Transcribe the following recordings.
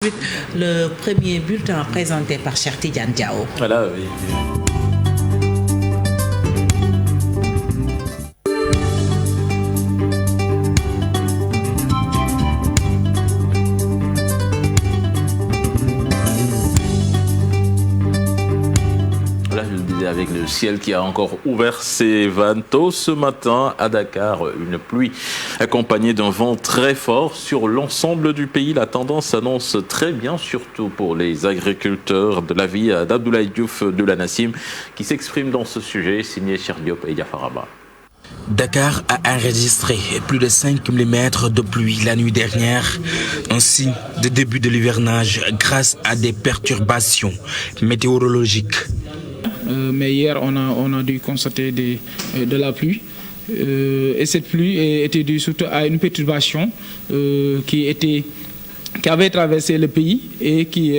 Le premier bulletin présenté par Cheikh Tidiane Diao. Voilà, oui. Avec le ciel qui a encore ouvert ses vannes tôt ce matin à Dakar, une pluie accompagnée d'un vent très fort sur l'ensemble du pays. La tendance s'annonce très bien, surtout pour les agriculteurs de la ville d'Abdoulaye Diouf de la Nassim qui s'exprime dans ce sujet, signé Cheikh Diop et Yafaraba. Dakar a enregistré plus de 5 mm de pluie la nuit dernière, un signe de début de l'hivernage grâce à des perturbations météorologiques. Mais hier, on a dû constater de la pluie. Et cette pluie était due surtout à une perturbation qui avait traversé le pays et qui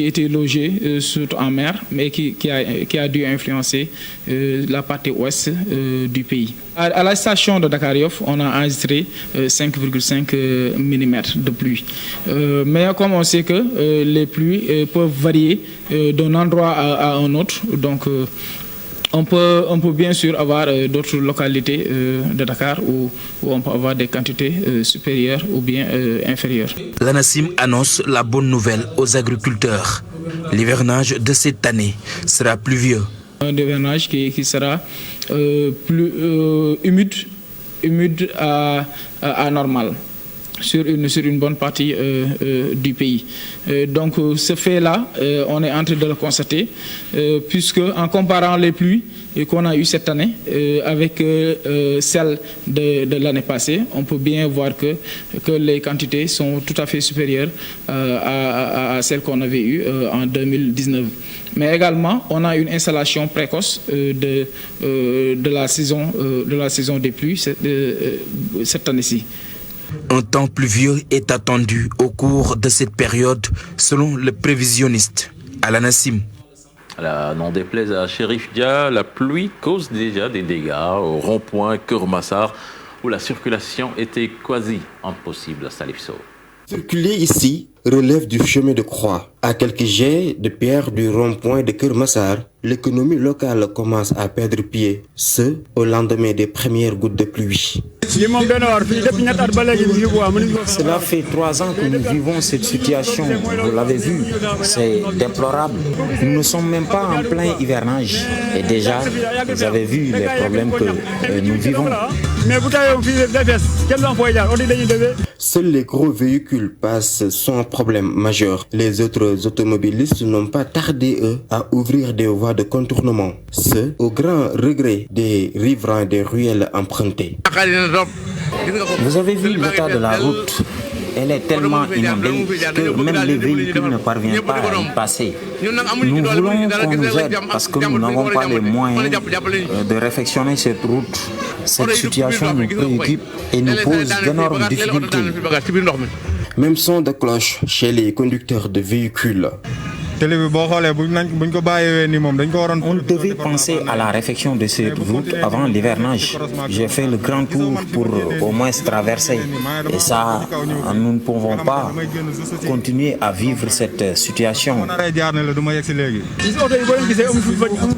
était logée surtout en mer, mais qui a dû influencer la partie ouest du pays. À la station de Dakar Yoff, on a enregistré 5,5 mm de pluie. Mais comme on sait que les pluies peuvent varier d'un endroit à un autre, donc on peut bien sûr avoir d'autres localités de Dakar où on peut avoir des quantités supérieures ou bien inférieures. La Nassim annonce la bonne nouvelle aux agriculteurs. L'hivernage de cette année sera pluvieux. Un hivernage qui sera plus humide à normal sur une bonne partie du pays. Donc ce fait-là, on est en train de le constater, puisque en comparant les pluies qu'on a eues cette année avec celles de l'année passée, on peut bien voir que les quantités sont tout à fait supérieures à celles qu'on avait eues en 2019. Mais également, on a une installation précoce de la saison des pluies cette année-ci. Un temps pluvieux est attendu au cours de cette période, selon le prévisionniste à la Nassim. N'en déplaise à Chérif Dia, la pluie cause déjà des dégâts au rond-point Keur Massar, où la circulation était quasi impossible à Salif Sow. Circuler ici relève du chemin de croix. À quelques jets de pierre du rond-point de Keur Massar, l'économie locale commence à perdre pied, ce au lendemain des premières gouttes de pluie. Cela fait 3 ans que nous vivons cette situation, vous l'avez vu, c'est déplorable. Nous ne sommes même pas en plein hivernage et déjà, vous avez vu les problèmes que nous vivons. Seuls les gros véhicules passent sans problème majeur. Les autres automobilistes n'ont pas tardé, eux, à ouvrir des voies de contournement. Ce, au grand regret des riverains des ruelles empruntées. Vous avez vu l'état de la route. Elle est tellement inondée que même les véhicules ne parviennent pas à y passer. Nous voulons qu'on nous aide parce que nous n'avons pas les moyens de réfectionner cette route. Cette situation nous préoccupe et nous pose d'énormes difficultés. Même son de cloche chez les conducteurs de véhicules. On devait penser à la réfection de cette route avant l'hivernage. J'ai fait le grand tour pour au moins traverser. Et ça, nous ne pouvons pas continuer à vivre cette situation.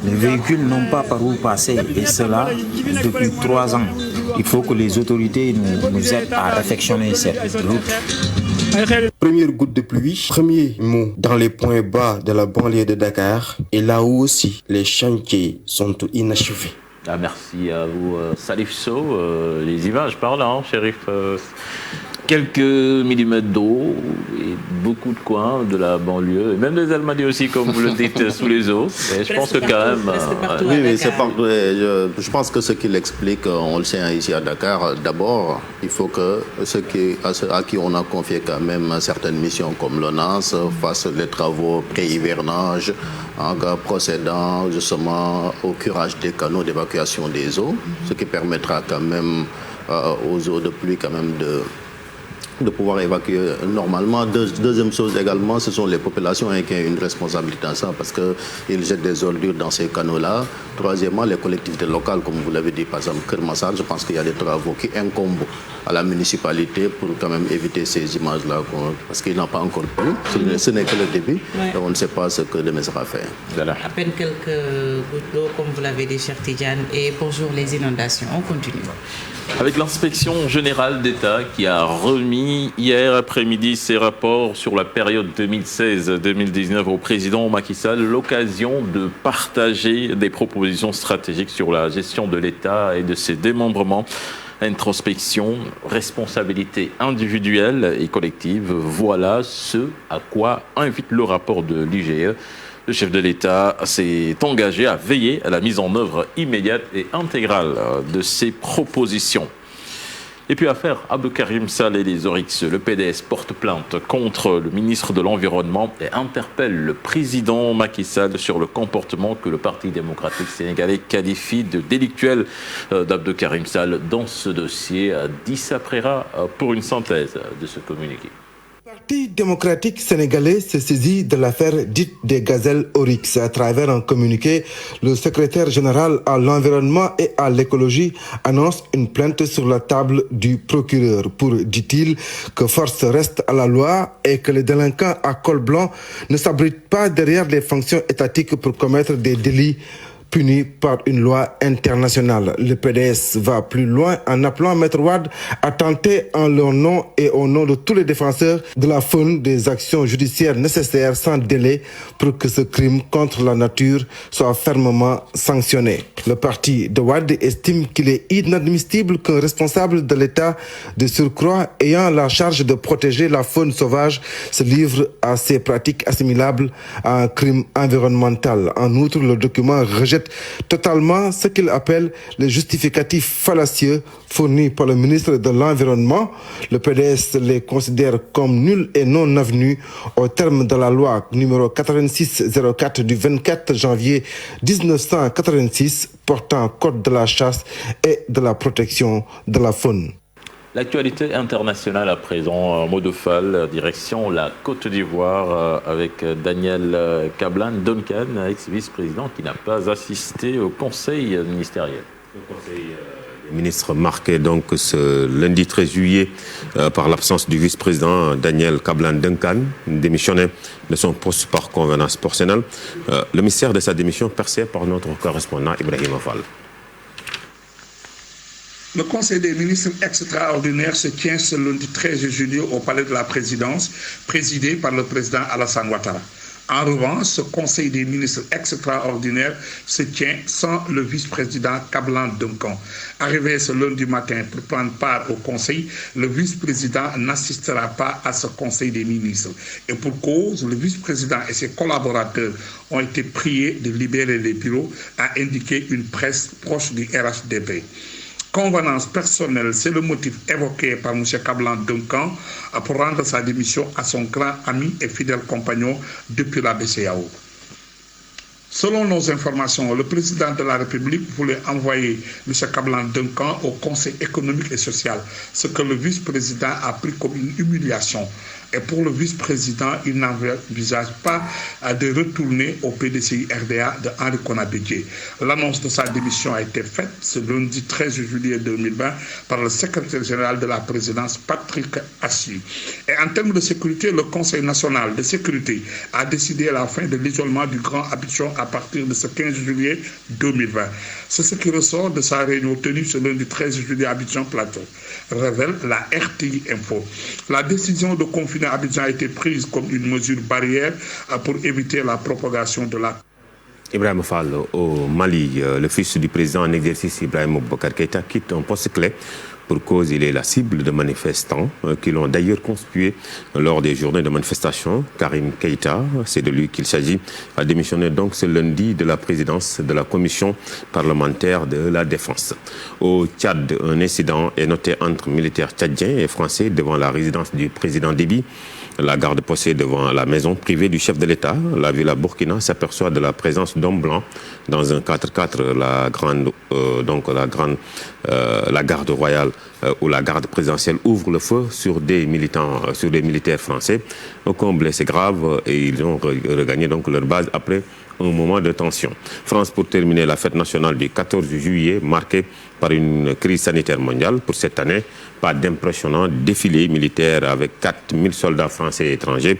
Les véhicules n'ont pas par où passer et cela depuis 3 ans. Il faut que les autorités nous aident à réfectionner cette route. Première goutte de pluie, premier mot dans les points bas de la banlieue de Dakar et là où aussi les chantiers sont inachevés. Merci à vous, Salif Sow. Les images parlant, Chérif. Quelques millimètres d'eau et beaucoup de coins de la banlieue, et même des Almadies aussi, comme vous le dites, sous les eaux. Et je pense que quand même... Oui, c'est partout. Je pense que ce qu'il explique, on le sait ici à Dakar, d'abord, il faut que ceux à qui on a confié quand même certaines missions comme l'ONAS fassent les travaux pré-hivernage, en procédant justement au curage des canaux d'évacuation des eaux, ce qui permettra quand même aux eaux de pluie quand même de pouvoir évacuer normalement. Deuxième chose également, ce sont les populations qui ont une responsabilité dans ça parce qu'ils jettent des ordures dans ces canaux-là. Troisièmement, les collectivités locales, comme vous l'avez dit, par exemple Kermassar, je pense qu'il y a des travaux qui incombent à la municipalité pour quand même éviter ces images-là parce qu'il n'a pas encore plu. Ce n'est que le début. Et on ne sait pas ce que demain sera fait. Voilà. À peine quelques gouttes d'eau, comme vous l'avez dit, cher Tidjane, et bonjour les inondations. On continue. Avec l'inspection générale d'État qui a remis hier après-midi ses rapports sur la période 2016-2019 au président Macky Sall, l'occasion de partager des propositions stratégiques sur la gestion de l'État et de ses démembrements. Introspection, responsabilité individuelle et collective, voilà ce à quoi invite le rapport de l'IGE. Le chef de l'État s'est engagé à veiller à la mise en œuvre immédiate et intégrale de ces propositions. Et puis affaire Abdoukarim Sall et les Oryx, le PDS porte plainte contre le ministre de l'Environnement et interpelle le président Macky Sall sur le comportement que le Parti démocratique sénégalais qualifie de délictuel d'Abdoukarim Sall dans ce dossier. Dissa Prera pour une synthèse de ce communiqué. Le Parti démocratique sénégalais se saisit de l'affaire dite des gazelles Oryx. À travers un communiqué, le secrétaire général à l'environnement et à l'écologie annonce une plainte sur la table du procureur pour, dit-il, que force reste à la loi et que les délinquants à col blanc ne s'abritent pas derrière les fonctions étatiques pour commettre des délits puni par une loi internationale. Le PDS va plus loin en appelant Maître Wade à tenter en leur nom et au nom de tous les défenseurs de la faune des actions judiciaires nécessaires sans délai pour que ce crime contre la nature soit fermement sanctionné. Le parti de Wade estime qu'il est inadmissible qu'un responsable de l'État de surcroît ayant la charge de protéger la faune sauvage se livre à ces pratiques assimilables à un crime environnemental. En outre, le document rejette totalement ce qu'il appelle les justificatifs fallacieux fournis par le ministre de l'Environnement. Le PDS les considère comme nuls et non avenus au terme de la loi numéro 8604 du 24 janvier 1986 portant code de la chasse et de la protection de la faune. L'actualité internationale à présent, mot de Fall, direction la Côte d'Ivoire avec Daniel Kablan-Duncan, ex-vice-président qui n'a pas assisté au conseil ministériel. Le conseil des ministres marqué donc ce lundi 13 juillet par l'absence du vice-président Daniel Kablan-Duncan, démissionné de son poste par convenance personnelle. Le mystère de sa démission percé par notre correspondant Ibrahim Fall. Le Conseil des ministres extraordinaire se tient ce lundi 13 juillet au Palais de la Présidence, présidé par le président Alassane Ouattara. En revanche, ce Conseil des ministres extraordinaire se tient sans le vice-président Kablan-Duncan. Arrivé ce lundi matin pour prendre part au Conseil, le vice-président n'assistera pas à ce Conseil des ministres. Et pour cause, le vice-président et ses collaborateurs ont été priés de libérer les bureaux, a indiqué une presse proche du RHDP. Convenance personnelle, c'est le motif évoqué par M. Kablan-Duncan pour rendre sa démission à son grand ami et fidèle compagnon depuis la BCEAO. Selon nos informations, le président de la République voulait envoyer M. Kablan-Duncan au Conseil économique et social, ce que le vice-président a pris comme une humiliation. Et pour le vice-président, il n'envisage pas de retourner au PDCI RDA de Henri Konabedje. L'annonce de sa démission a été faite ce lundi 13 juillet 2020 par le secrétaire général de la présidence, Patrick Assi. Et en termes de sécurité, le Conseil national de sécurité a décidé la fin de l'isolement du Grand Abidjan à partir de ce 15 juillet 2020. C'est ce qui ressort de sa réunion tenue ce lundi 13 juillet à Abidjan Plateau, révèle la RTI Info. La décision de confiner Abidjan a été prise comme une mesure barrière pour éviter la propagation de la... Ibrahim Fall, au Mali, le fils du président en exercice Ibrahim Boubacar Keïta quitte un poste clé. Pour cause, il est la cible de manifestants qui l'ont d'ailleurs conspué lors des journées de manifestation. Karim Keïta, c'est de lui qu'il s'agit, a démissionné donc ce lundi de la présidence de la commission parlementaire de la défense. Au Tchad, un incident est noté entre militaires tchadiens et français devant la résidence du président Déby. La garde possède devant la maison privée du chef de l'État. La Villa Burkina s'aperçoit de la présence d'hommes blancs dans un 4x4. La grande la garde royale ou la garde présidentielle ouvre le feu sur des militaires français. Aucun blessé grave et ils ont regagné donc leur base après un moment de tension. France, pour terminer, la fête nationale du 14 juillet, marquée par une crise sanitaire mondiale. Pour cette année, pas d'impressionnant défilé militaire avec 4000 soldats français et étrangers,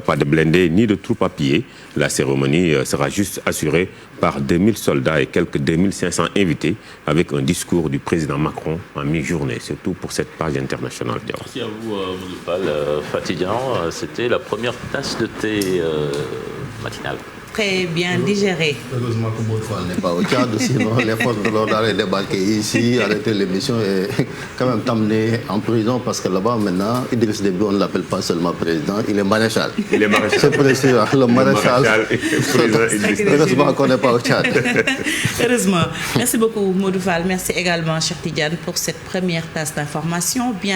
pas de blindés ni de troupes à pied. La cérémonie sera juste assurée par 2000 soldats et quelques 2500 invités, avec un discours du président Macron en mi-journée, surtout pour cette page internationale. Merci à vous, Moudoufal Fatidian. C'était la première tasse de thé matinale. Très bien digéré. Heureusement que Moudoufal n'est pas au Tchad, sinon les forces de l'ordre allaient débarquer ici, arrêter l'émission et quand même t'amener en prison parce que là-bas maintenant, Idriss Déby, on ne l'appelle pas seulement président, il est maréchal. Il est maréchal. C'est précis, le maréchal. Heureusement qu'on n'est pas au Tchad. Heureusement. Merci beaucoup Moudoufal. Merci également Cheikh Tidiane pour cette première tasse d'information. Bien